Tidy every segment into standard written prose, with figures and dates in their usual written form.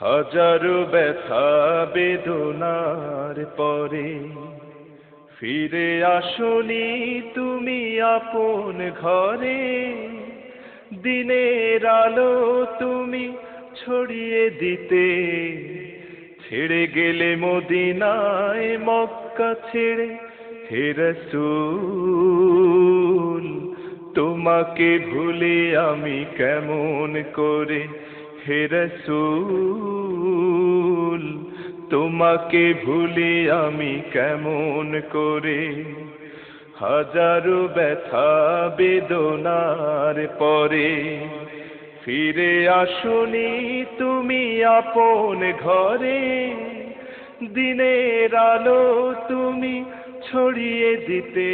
হাজারো ব্যথা বেদনার পরে ফিরে আসনি তুমি আপন ঘরে। দিনের আলো তুমি ছড়িয়ে দিতে ছেড়ে গেলে মদিনায় মক্কা ছেড়ে। হে রাসূল তোমাকে ভুলে আমি কেমন করে। হে রাসূল তোমাকে ভুলে আমি কেমন করে। হাজারো ব্যথা বেদনার পরে ফিরে আসনি তুমি আপন ঘরে। দিনের আলো তুমি ছড়িয়ে দিতে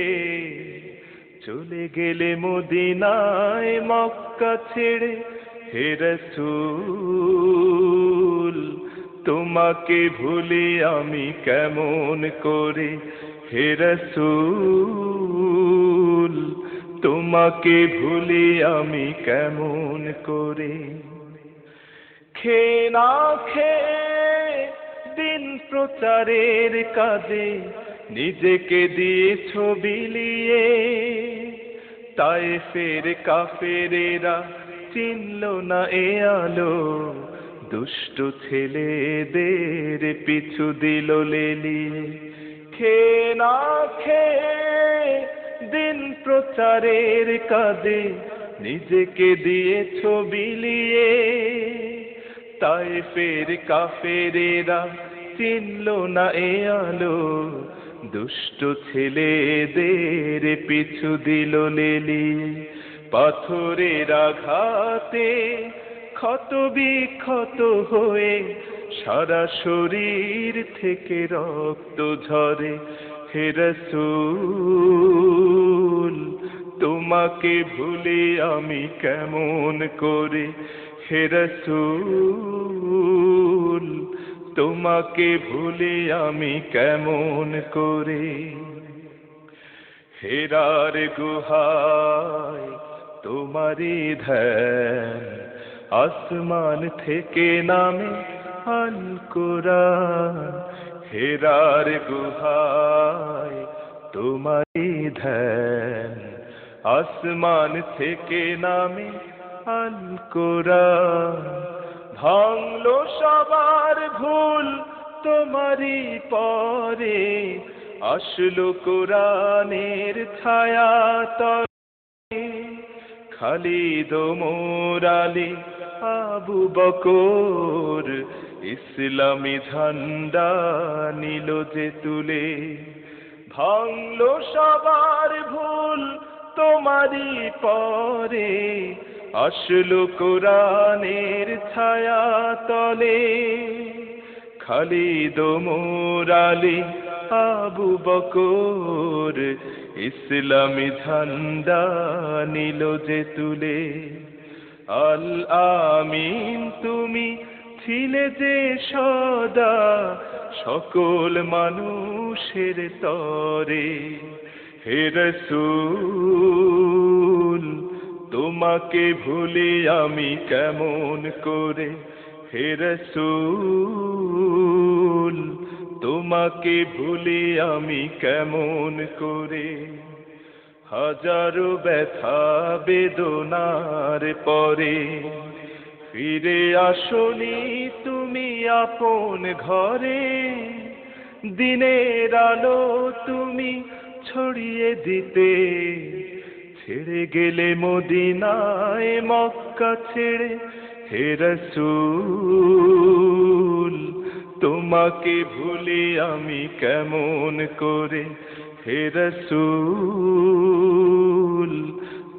চলে গেলে মদিনায় মক্কা ছেড়ে। হে রাসূল তোমাকে ভুলে আমি কেমন করে। হে রাসূল তোমাকে ভুলে আমি কেমন করে। খেয়ে না খেয়ে দিন প্রচারের কাজে নিজেকে দিয়েছ বিলিয়ে। তায়েফের কাফেরেরা চিনল না এ আলো, দুষ্ট ছেলেদের পিছু দিল লেলিয়ে। খেয়ে না খেয়ে দিন প্রচারের কাজে নিজেকে দিয়েছ বিলিয়ে। তায়েফের কাফেরেরা চিনল না এ আলো, দুষ্ট ছেলেদের পিছু দিল লেলিয়ে। পাথরের আঘাতে ক্ষত বিক্ষত হয়ে সারা শরীর থেকে রক্ত ঝরে। হে রাসূল তোমাকে ভুলে আমি কেমন করে। হে রাসূল তোমাকে ভুলে আমি কেমন করে। হেরার গুহায় তোমারি ধ্যান, আসমান থেকে নামে আল কোরআন। হেরার গুহায় তোমারি ধ্যান, আসমান থেকে নামে আল কোরআন। ভাঙলো সবার ভুল তোমারি পরে, আসলো কোরআনের ছায়া তলে। খালিদ ওমর আলী আবু বকর ইসলামী ঝান্ডা নিল যে তুলে। ভাঙলো সবার ভুল তোমারি পরে, আসলো কোরআনের ছায়া তলে। খালিদ ওমর আলী আবু বকর ইসলামী ঝান্ডা নিল যে তুলে। আল আমিন তুমি ছিলে যে সদা সকল মানুষের তরে। হে রাসূল তোমাকে ভুলে আমি কেমন করে। হে রাসূল তোমাকে ভুলে আমি কেমন করে। হাজারো ব্যথা বেদনার পরে ফিরে আসনি তুমি আপন ঘরে। দিনের আলো তুমি ছড়িয়ে দিতে ছেড়ে গেলে মদিনায় মক্কা ছেড়ে। হে রাসূল তোমাকে ভুলে আমি কেমন করে। হে রাসূল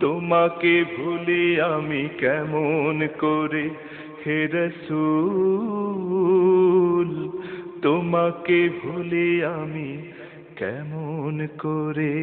তোমাকে ভুলে আমি কেমন করে। হে রাসূল তোমাকে ভুলে আমি কেমন করে।